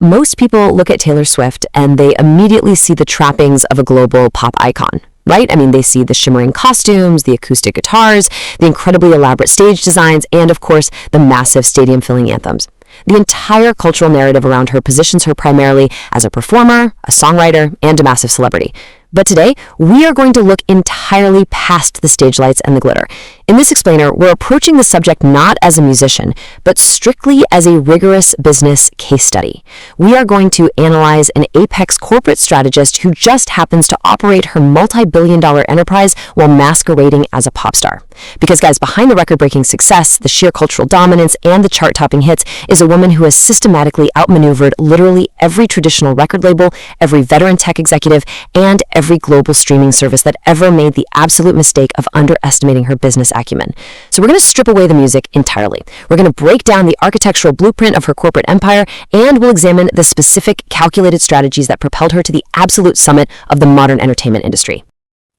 Most people look at Taylor Swift and they immediately see the trappings of a global pop icon, right? I mean, they see the shimmering costumes, the acoustic guitars, the incredibly elaborate stage designs, and of course, the massive stadium-filling anthems. The entire cultural narrative around her positions her primarily as a performer, a songwriter, and a massive celebrity. But today, we are going to look entirely past the stage lights and the glitter. In this explainer, we're approaching the subject not as a musician, but strictly as a rigorous business case study. We are going to analyze an apex corporate strategist who just happens to operate her multi-billion-dollar enterprise while masquerading as a pop star. Because guys, behind the record-breaking success, the sheer cultural dominance, and the chart-topping hits is a woman who has systematically outmaneuvered literally every traditional record label, every veteran tech executive, and every global streaming service that ever made the absolute mistake of underestimating her business acumen. So we're going to strip away the music entirely. We're going to break down the architectural blueprint of her corporate empire, and we'll examine the specific calculated strategies that propelled her to the absolute summit of the modern entertainment industry.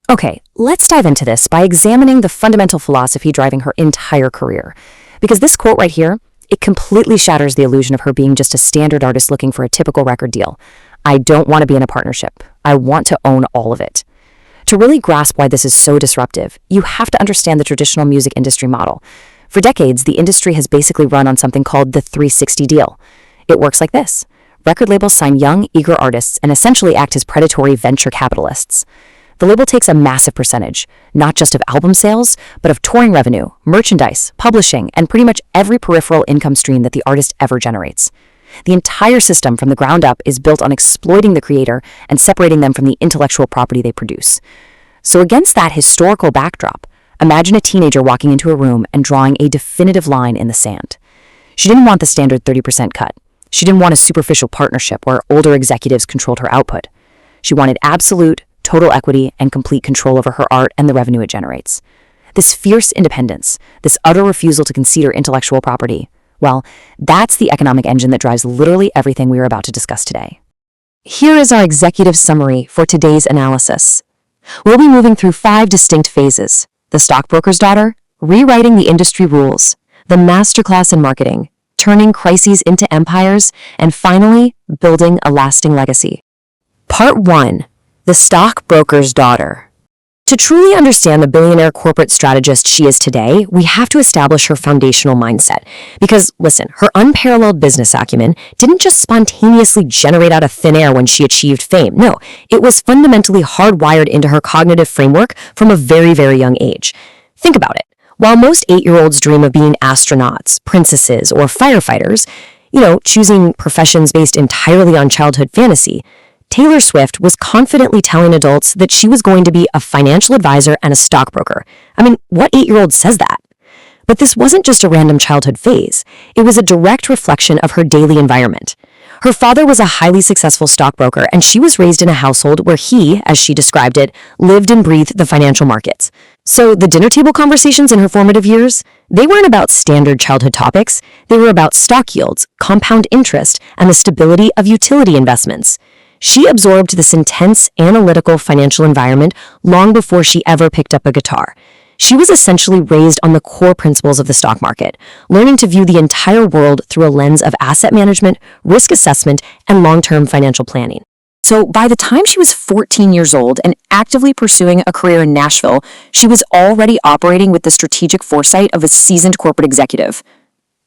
Okay, let's dive into this by examining the fundamental philosophy driving her entire career. Because this quote right here, it completely shatters the illusion of her being just a standard artist looking for a typical record deal. I don't want to be in a partnership. I want to own all of it. To really grasp why this is so disruptive, you have to understand the traditional music industry model. For decades, the industry has basically run on something called the 360 deal. It works like this. Record labels sign young, eager artists and essentially act as predatory venture capitalists. The label takes a massive percentage, not just of album sales, but of touring revenue, merchandise, publishing, and pretty much every peripheral income stream that the artist ever generates. The entire system from the ground up is built on exploiting the creator and separating them from the intellectual property they produce. So against that historical backdrop, imagine a teenager walking into a room and drawing a definitive line in the sand. She didn't want the standard 30% cut. She didn't want a superficial partnership where older executives controlled her output. She wanted absolute, total equity and complete control over her art and the revenue it generates. This fierce independence, this utter refusal to concede her intellectual property, well, that's the economic engine that drives literally everything we are about to discuss today. Here is our executive summary for today's analysis. We'll be moving through 5 distinct phases: the stockbroker's daughter, rewriting the industry rules, the masterclass in marketing, turning crises into empires, and finally, building a lasting legacy. Part 1. The stockbroker's daughter. To truly understand the billionaire corporate strategist she is today, we have to establish her foundational mindset. Because, listen, her unparalleled business acumen didn't just spontaneously generate out of thin air when she achieved fame. No, it was fundamentally hardwired into her cognitive framework from a very, very young age. Think about it. While most 8-year-olds dream of being astronauts, princesses, or firefighters, choosing professions based entirely on childhood fantasy, Taylor Swift was confidently telling adults that she was going to be a financial advisor and a stockbroker. I mean, what 8-year-old says that? But this wasn't just a random childhood phase. It was a direct reflection of her daily environment. Her father was a highly successful stockbroker, and she was raised in a household where he, as she described it, lived and breathed the financial markets. So the dinner table conversations in her formative years, they weren't about standard childhood topics. They were about stock yields, compound interest, and the stability of utility investments. She absorbed this intense, analytical financial environment long before she ever picked up a guitar. She was essentially raised on the core principles of the stock market, learning to view the entire world through a lens of asset management, risk assessment, and long-term financial planning. So by the time she was 14 years old and actively pursuing a career in Nashville, she was already operating with the strategic foresight of a seasoned corporate executive.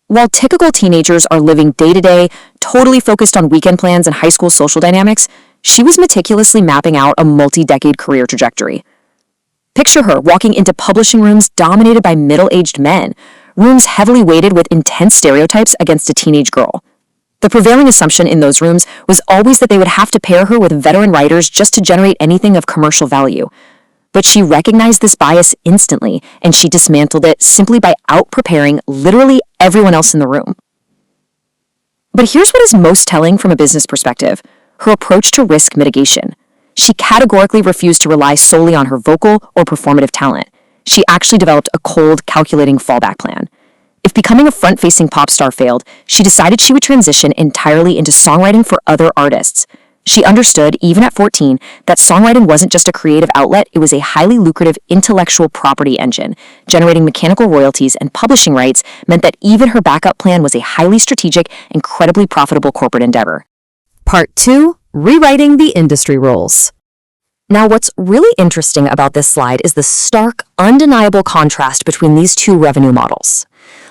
While typical teenagers are living day-to-day, totally focused on weekend plans and high school social dynamics, she was meticulously mapping out a multi-decade career trajectory. Picture her walking into publishing rooms dominated by middle-aged men, rooms heavily weighted with intense stereotypes against a teenage girl. The prevailing assumption in those rooms was always that they would have to pair her with veteran writers just to generate anything of commercial value. But she recognized this bias instantly, and she dismantled it simply by out-preparing literally everyone else in the room. But here's what is most telling from a business perspective: her approach to risk mitigation. She categorically refused to rely solely on her vocal or performative talent. She actually developed a cold, calculating fallback plan. If becoming a front-facing pop star failed, she decided she would transition entirely into songwriting for other artists. She understood, even at 14, that songwriting wasn't just a creative outlet, it was a highly lucrative intellectual property engine. Generating mechanical royalties and publishing rights meant that even her backup plan was a highly strategic, incredibly profitable corporate endeavor. Part 2, Rewriting the Industry Rules. Now, what's really interesting about this slide is the stark, undeniable contrast between these two revenue models.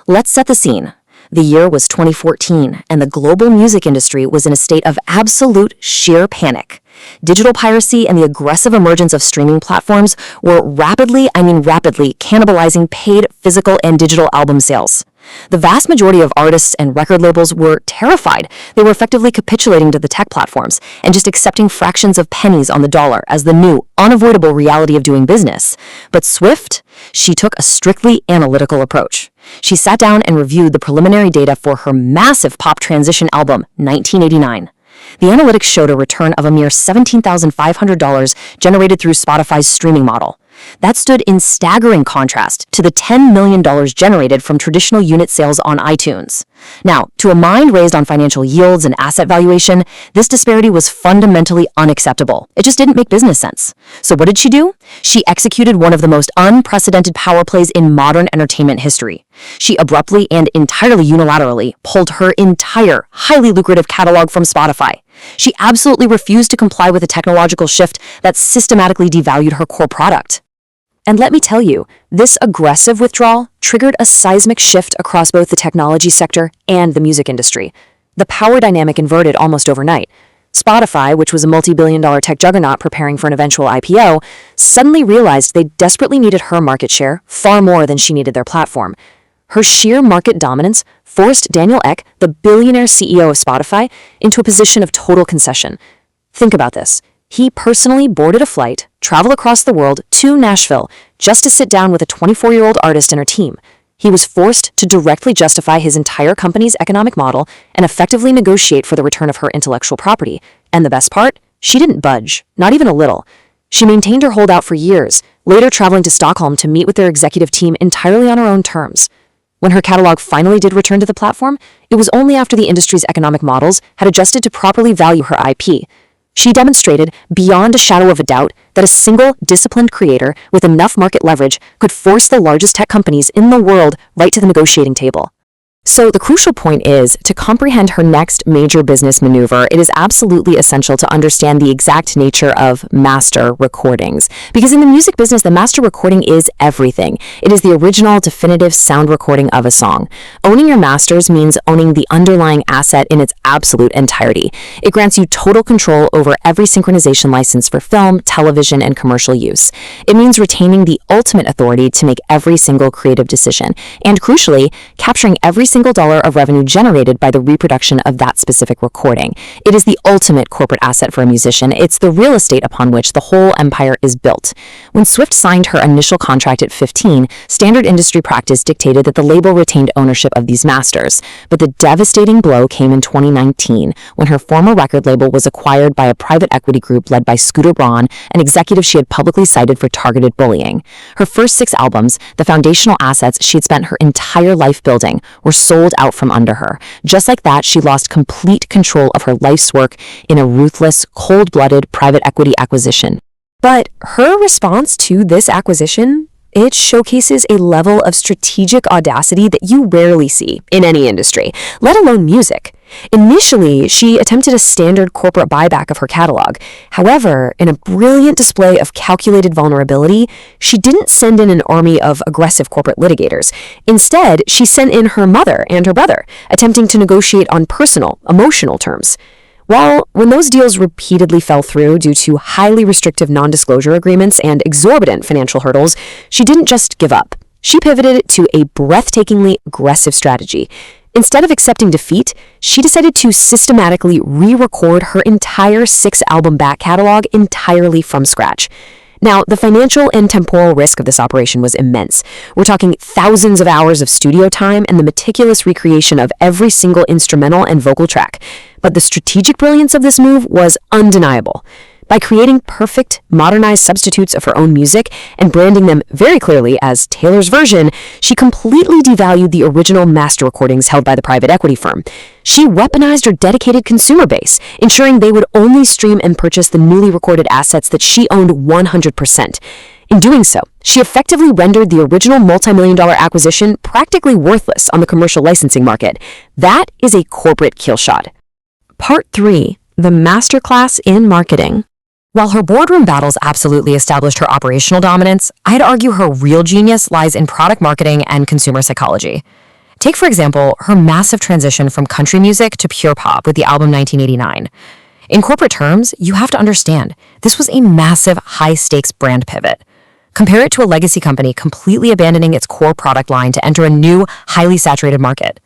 Let's set the scene. The year was 2014, and the global music industry was in a state of absolute sheer panic. Digital piracy and the aggressive emergence of streaming platforms were rapidly cannibalizing paid physical and digital album sales. The vast majority of artists and record labels were terrified. They were effectively capitulating to the tech platforms and just accepting fractions of pennies on the dollar as the new, unavoidable reality of doing business. But Swift, she took a strictly analytical approach. She sat down and reviewed the preliminary data for her massive pop transition album, 1989. The analytics showed a return of a mere $17,500 generated through Spotify's streaming model. That stood in staggering contrast to the $10 million generated from traditional unit sales on iTunes. Now, to a mind raised on financial yields and asset valuation, this disparity was fundamentally unacceptable. It just didn't make business sense. So what did she do? She executed one of the most unprecedented power plays in modern entertainment history. She abruptly and entirely unilaterally pulled her entire, highly lucrative catalog from Spotify. She absolutely refused to comply with a technological shift that systematically devalued her core product. And let me tell you, this aggressive withdrawal triggered a seismic shift across both the technology sector and the music industry. The power dynamic inverted almost overnight. Spotify, which was a multi-billion-dollar tech juggernaut preparing for an eventual IPO, suddenly realized they desperately needed her market share far more than she needed their platform. Her sheer market dominance forced Daniel Ek, the billionaire CEO of Spotify, into a position of total concession. Think about this. He personally boarded a flight, traveled across the world to Nashville, just to sit down with a 24-year-old artist and her team. He was forced to directly justify his entire company's economic model and effectively negotiate for the return of her intellectual property. And the best part? She didn't budge, not even a little. She maintained her holdout for years, later traveling to Stockholm to meet with their executive team entirely on her own terms. When her catalog finally did return to the platform, it was only after the industry's economic models had adjusted to properly value her IP. She demonstrated, beyond a shadow of a doubt, that a single, disciplined creator with enough market leverage could force the largest tech companies in the world right to the negotiating table. So the crucial point is, to comprehend her next major business maneuver, it is absolutely essential to understand the exact nature of master recordings. Because in the music business, the master recording is everything. It is the original, definitive sound recording of a song. Owning your masters means owning the underlying asset in its absolute entirety. It grants you total control over every synchronization license for film, television, and commercial use. It means retaining the ultimate authority to make every single creative decision, and crucially, capturing every single dollar of revenue generated by the reproduction of that specific recording. It is the ultimate corporate asset for a musician. It's the real estate upon which the whole empire is built. When Swift signed her initial contract at 15, standard industry practice dictated that the label retained ownership of these masters. But the devastating blow came in 2019, when her former record label was acquired by a private equity group led by Scooter Braun, an executive she had publicly cited for targeted bullying. Her first 6 albums, the foundational assets she had spent her entire life building, were sold out from under her. Just like that, she lost complete control of her life's work in a ruthless, cold-blooded private equity acquisition. But her response to this acquisition, it showcases a level of strategic audacity that you rarely see in any industry, let alone music. Initially, she attempted a standard corporate buyback of her catalog. However, in a brilliant display of calculated vulnerability, she didn't send in an army of aggressive corporate litigators. Instead, she sent in her mother and her brother, attempting to negotiate on personal, emotional terms. When those deals repeatedly fell through due to highly restrictive non-disclosure agreements and exorbitant financial hurdles, she didn't just give up. She pivoted to a breathtakingly aggressive strategy. Instead of accepting defeat, she decided to systematically re-record her entire 6-album back catalog entirely from scratch. Now, the financial and temporal risk of this operation was immense. We're talking thousands of hours of studio time and the meticulous recreation of every single instrumental and vocal track. But the strategic brilliance of this move was undeniable. By creating perfect, modernized substitutes of her own music and branding them very clearly as Taylor's version, she completely devalued the original master recordings held by the private equity firm. She weaponized her dedicated consumer base, ensuring they would only stream and purchase the newly recorded assets that she owned 100%. In doing so, she effectively rendered the original multi-million-dollar acquisition practically worthless on the commercial licensing market. That is a corporate kill shot. Part 3. the masterclass in marketing. While her boardroom battles absolutely established her operational dominance, I'd argue her real genius lies in product marketing and consumer psychology. Take, for example, her massive transition from country music to pure pop with the album 1989. In corporate terms, you have to understand, this was a massive, high-stakes brand pivot. Compare it to a legacy company completely abandoning its core product line to enter a new, highly saturated market.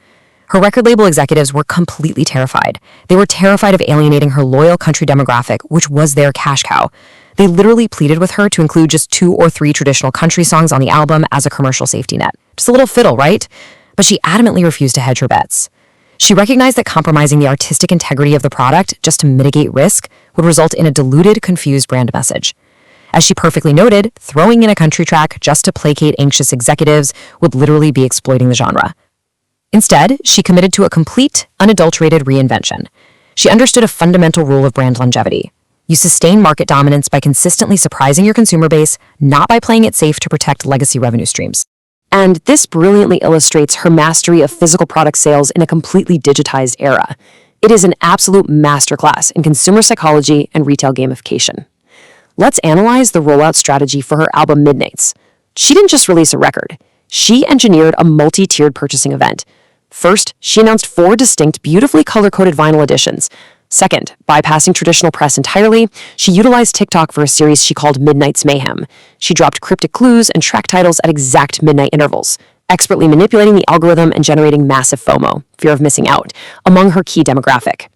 Her record label executives were completely terrified. They were terrified of alienating her loyal country demographic, which was their cash cow. They literally pleaded with her to include just 2 or 3 traditional country songs on the album as a commercial safety net. Just a little fiddle, right? But she adamantly refused to hedge her bets. She recognized that compromising the artistic integrity of the product just to mitigate risk would result in a diluted, confused brand message. As she perfectly noted, throwing in a country track just to placate anxious executives would literally be exploiting the genre. Instead, she committed to a complete, unadulterated reinvention. She understood a fundamental rule of brand longevity. You sustain market dominance by consistently surprising your consumer base, not by playing it safe to protect legacy revenue streams. And this brilliantly illustrates her mastery of physical product sales in a completely digitized era. It is an absolute masterclass in consumer psychology and retail gamification. Let's analyze the rollout strategy for her album Midnights. She didn't just release a record. She engineered a multi-tiered purchasing event. First, she announced 4 distinct, beautifully color-coded vinyl editions. Second, bypassing traditional press entirely, she utilized TikTok for a series she called Midnight's Mayhem. She dropped cryptic clues and track titles at exact midnight intervals, expertly manipulating the algorithm and generating massive FOMO, fear of missing out, among her key demographic.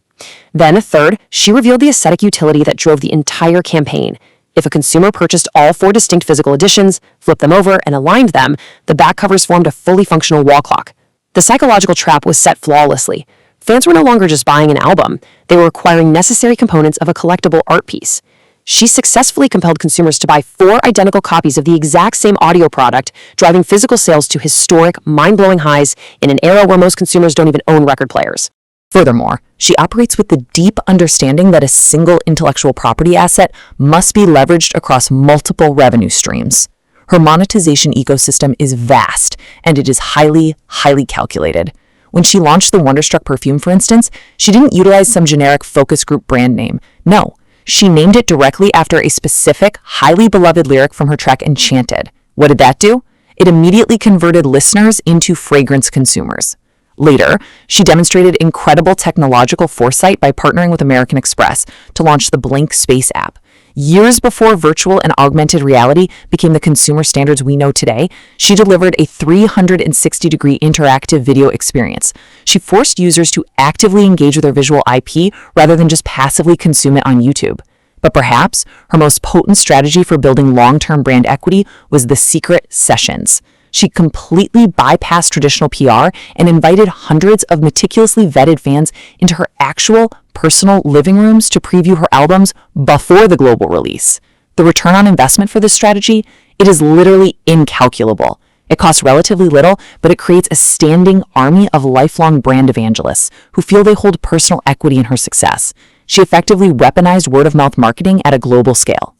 Then, third, she revealed the aesthetic utility that drove the entire campaign. If a consumer purchased all 4 distinct physical editions, flipped them over, and aligned them, the back covers formed a fully functional wall clock. The psychological trap was set flawlessly. Fans were no longer just buying an album, they were acquiring necessary components of a collectible art piece. She successfully compelled consumers to buy 4 identical copies of the exact same audio product, driving physical sales to historic, mind-blowing highs in an era where most consumers don't even own record players. Furthermore, she operates with the deep understanding that a single intellectual property asset must be leveraged across multiple revenue streams. Her monetization ecosystem is vast, and it is highly, highly calculated. When she launched the Wonderstruck perfume, for instance, she didn't utilize some generic focus group brand name. No, she named it directly after a specific, highly beloved lyric from her track Enchanted. What did that do? It immediately converted listeners into fragrance consumers. Later, she demonstrated incredible technological foresight by partnering with American Express to launch the Blank Space app. Years before virtual and augmented reality became the consumer standards we know today, she delivered a 360-degree interactive video experience. She forced users to actively engage with her visual IP rather than just passively consume it on YouTube. But perhaps her most potent strategy for building long-term brand equity was the secret sessions. She completely bypassed traditional PR and invited hundreds of meticulously vetted fans into her actual personal living rooms to preview her albums before the global release. The return on investment for this strategy, it is literally incalculable. It costs relatively little, but it creates a standing army of lifelong brand evangelists who feel they hold personal equity in her success. She effectively weaponized word-of-mouth marketing at a global scale.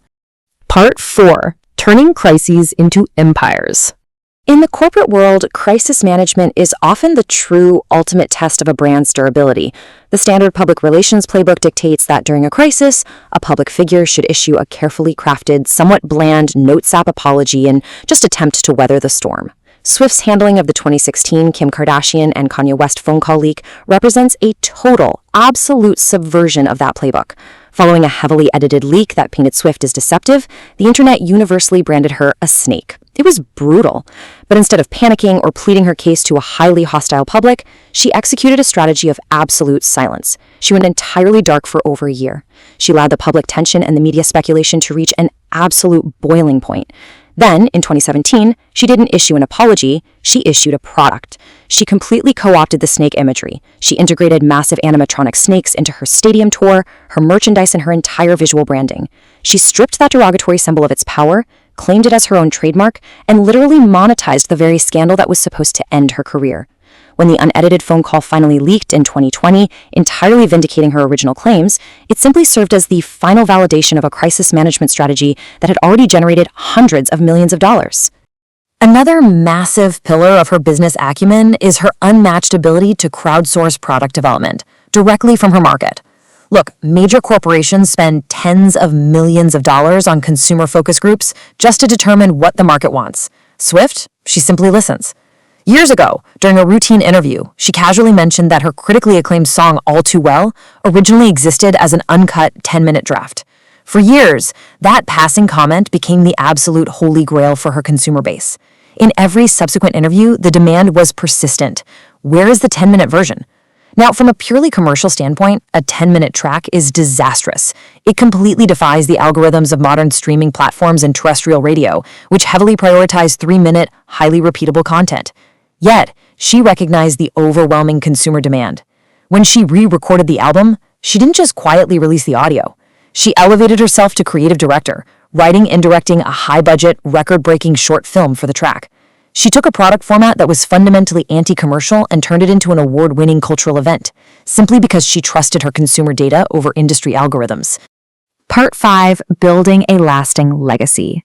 Part 4. Turning crises into empires. In the corporate world, crisis management is often the true ultimate test of a brand's durability. The standard public relations playbook dictates that during a crisis, a public figure should issue a carefully crafted, somewhat bland note-sap apology and just attempt to weather the storm. Swift's handling of the 2016 Kim Kardashian and Kanye West phone call leak represents a total, absolute subversion of that playbook. Following a heavily edited leak that painted Swift as deceptive, the internet universally branded her a snake. It was brutal. But instead of panicking or pleading her case to a highly hostile public, she executed a strategy of absolute silence. She went entirely dark for over a year. She allowed the public tension and the media speculation to reach an absolute boiling point. Then, in 2017, she didn't issue an apology, she issued a product. She completely co-opted the snake imagery. She integrated massive animatronic snakes into her stadium tour, her merchandise, and her entire visual branding. She stripped that derogatory symbol of its power, claimed it as her own trademark, and literally monetized the very scandal that was supposed to end her career. When the unedited phone call finally leaked in 2020, entirely vindicating her original claims, it simply served as the final validation of a crisis management strategy that had already generated hundreds of millions of dollars. Another massive pillar of her business acumen is her unmatched ability to crowdsource product development directly from her market. Look, major corporations spend tens of millions of dollars on consumer focus groups just to determine what the market wants. Swift, she simply listens. Years ago, during a routine interview, she casually mentioned that her critically acclaimed song All Too Well originally existed as an uncut 10-minute draft. For years, that passing comment became the absolute holy grail for her consumer base. In every subsequent interview, the demand was persistent. Where is the 10-minute version? Now, from a purely commercial standpoint, a 10-minute track is disastrous. It completely defies the algorithms of modern streaming platforms and terrestrial radio, which heavily prioritize 3-minute, highly repeatable content. Yet, she recognized the overwhelming consumer demand. When she re-recorded the album, she didn't just quietly release the audio. She elevated herself to creative director, writing and directing a high-budget, record-breaking short film for the track. She took a product format that was fundamentally anti-commercial and turned it into an award-winning cultural event, simply because she trusted her consumer data over industry algorithms. Part 5. Building a lasting legacy.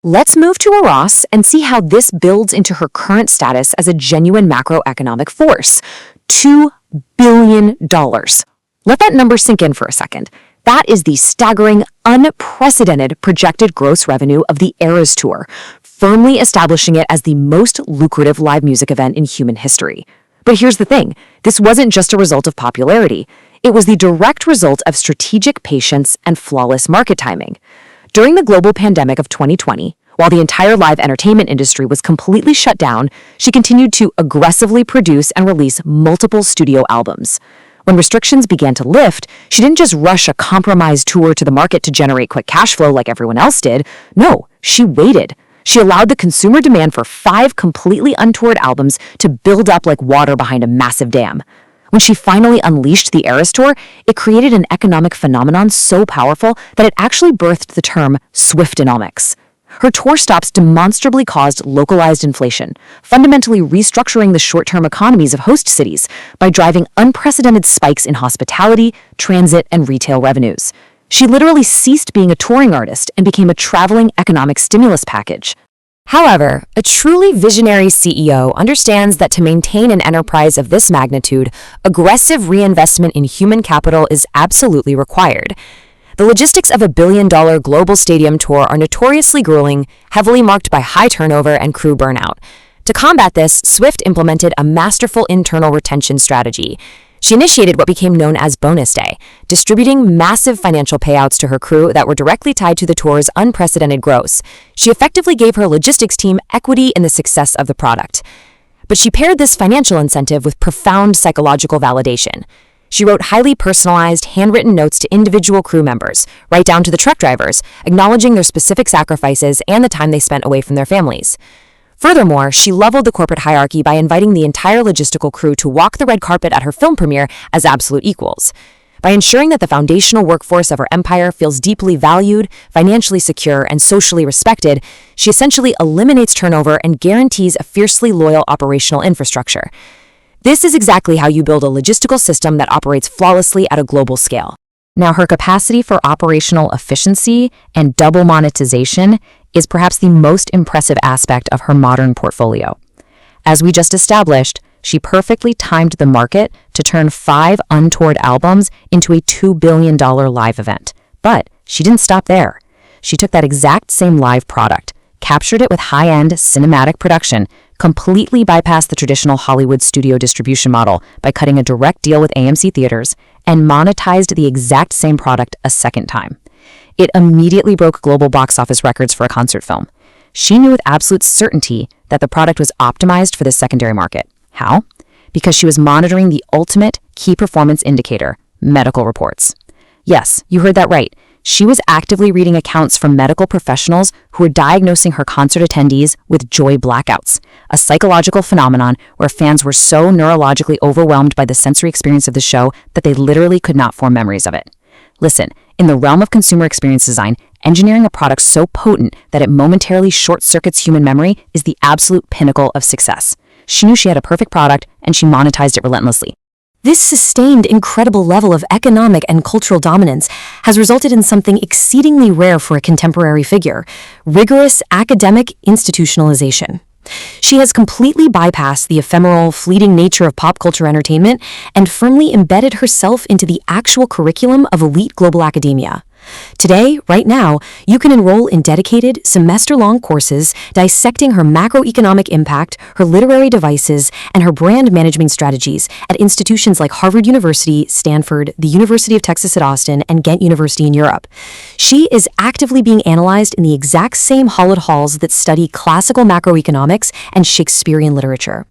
Let's move to Ross and see how this builds into her current status as a genuine macroeconomic force. $2 billion. Let that number sink in for a second. That is the staggering, unprecedented projected gross revenue of the Eras Tour, firmly establishing it as the most lucrative live music event in human history. But here's the thing, this wasn't just a result of popularity. It was the direct result of strategic patience and flawless market timing. During the global pandemic of 2020, while the entire live entertainment industry was completely shut down, she continued to aggressively produce and release multiple studio albums. When restrictions began to lift, she didn't just rush a compromised tour to the market to generate quick cash flow like everyone else did. No, she waited. She allowed the consumer demand for 5 completely untoured albums to build up like water behind a massive dam. When she finally unleashed the Eras Tour, it created an economic phenomenon so powerful that it actually birthed the term Swiftonomics. Her tour stops demonstrably caused localized inflation, fundamentally restructuring the short-term economies of host cities by driving unprecedented spikes in hospitality, transit, and retail revenues. She literally ceased being a touring artist and became a traveling economic stimulus package. However, a truly visionary CEO understands that to maintain an enterprise of this magnitude, aggressive reinvestment in human capital is absolutely required. The logistics of a billion-dollar global stadium tour are notoriously grueling, heavily marked by high turnover and crew burnout. To combat this, Swift implemented a masterful internal retention strategy. She initiated what became known as Bonus Day, distributing massive financial payouts to her crew that were directly tied to the tour's unprecedented gross. She effectively gave her logistics team equity in the success of the product. But she paired this financial incentive with profound psychological validation. She wrote highly personalized, handwritten notes to individual crew members, right down to the truck drivers, acknowledging their specific sacrifices and the time they spent away from their families. Furthermore, she leveled the corporate hierarchy by inviting the entire logistical crew to walk the red carpet at her film premiere as absolute equals. By ensuring that the foundational workforce of her empire feels deeply valued, financially secure, and socially respected, she essentially eliminates turnover and guarantees a fiercely loyal operational infrastructure. This is exactly how you build a logistical system that operates flawlessly at a global scale. Now, her capacity for operational efficiency and double monetization is perhaps the most impressive aspect of her modern portfolio. As we just established, she perfectly timed the market to turn 5 untoured albums into a $2 billion live event. But she didn't stop there. She took that exact same live product, captured it with high-end cinematic production, completely bypassed the traditional Hollywood studio distribution model by cutting a direct deal with AMC theaters, and monetized the exact same product a second time. It immediately broke global box office records for a concert film. She knew with absolute certainty that the product was optimized for the secondary market. How? Because she was monitoring the ultimate key performance indicator, medical reports. Yes, you heard that right. She was actively reading accounts from medical professionals who were diagnosing her concert attendees with joy blackouts, a psychological phenomenon where fans were so neurologically overwhelmed by the sensory experience of the show that they literally could not form memories of it. Listen, in the realm of consumer experience design, engineering a product so potent that it momentarily short-circuits human memory is the absolute pinnacle of success. She knew she had a perfect product, and she monetized it relentlessly. This sustained, incredible level of economic and cultural dominance has resulted in something exceedingly rare for a contemporary figure: rigorous academic institutionalization. She has completely bypassed the ephemeral, fleeting nature of pop culture entertainment and firmly embedded herself into the actual curriculum of elite global academia. Today, right now, you can enroll in dedicated, semester-long courses dissecting her macroeconomic impact, her literary devices, and her brand management strategies at institutions like Harvard University, Stanford, the University of Texas at Austin, and Ghent University in Europe. She is actively being analyzed in the exact same Hallett halls that study classical macroeconomics and Shakespearean literature.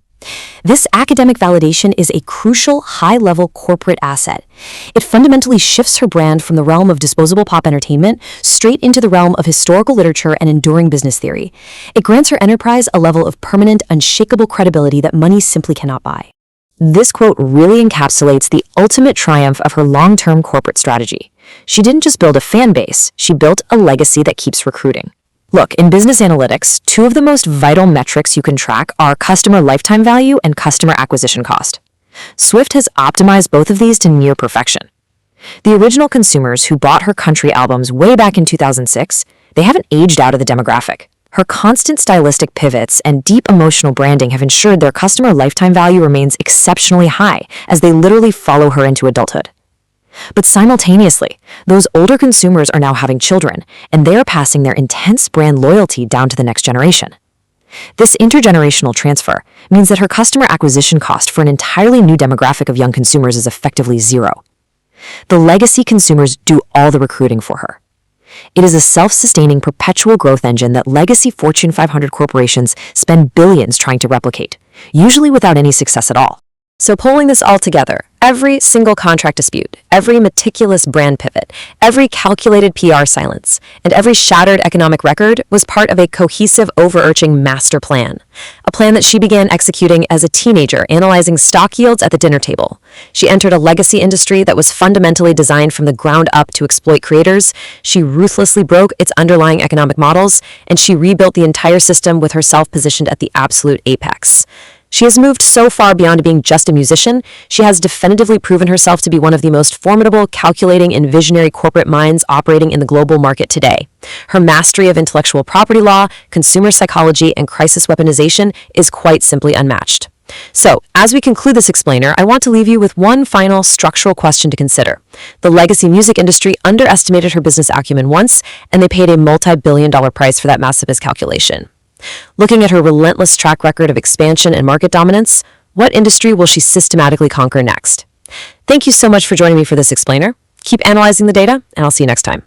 This academic validation is a crucial, high-level corporate asset. It fundamentally shifts her brand from the realm of disposable pop entertainment straight into the realm of historical literature and enduring business theory. It grants her enterprise a level of permanent, unshakable credibility that money simply cannot buy. This quote really encapsulates the ultimate triumph of her long-term corporate strategy. She didn't just build a fan base, she built a legacy that keeps recruiting. Look, in business analytics, two of the most vital metrics you can track are customer lifetime value and customer acquisition cost. Swift has optimized both of these to near perfection. The original consumers who bought her country albums way back in 2006, they haven't aged out of the demographic. Her constant stylistic pivots and deep emotional branding have ensured their customer lifetime value remains exceptionally high as they literally follow her into adulthood. But simultaneously, those older consumers are now having children, and they are passing their intense brand loyalty down to the next generation. This intergenerational transfer means that her customer acquisition cost for an entirely new demographic of young consumers is effectively zero. The legacy consumers do all the recruiting for her. It is a self-sustaining perpetual growth engine that legacy Fortune 500 corporations spend billions trying to replicate, usually without any success at all. So pulling this all together, every single contract dispute, every meticulous brand pivot, every calculated PR silence, and every shattered economic record was part of a cohesive, overarching master plan. A plan that she began executing as a teenager, analyzing stock yields at the dinner table. She entered a legacy industry that was fundamentally designed from the ground up to exploit creators. She ruthlessly broke its underlying economic models, and she rebuilt the entire system with herself positioned at the absolute apex. She has moved so far beyond being just a musician, she has definitively proven herself to be one of the most formidable, calculating, and visionary corporate minds operating in the global market today. Her mastery of intellectual property law, consumer psychology, and crisis weaponization is quite simply unmatched. So, as we conclude this explainer, I want to leave you with one final structural question to consider. The legacy music industry underestimated her business acumen once, and they paid a multi-billion-dollar price for that massive miscalculation. Looking at her relentless track record of expansion and market dominance, what industry will she systematically conquer next? Thank you so much for joining me for this explainer. Keep analyzing the data, and I'll see you next time.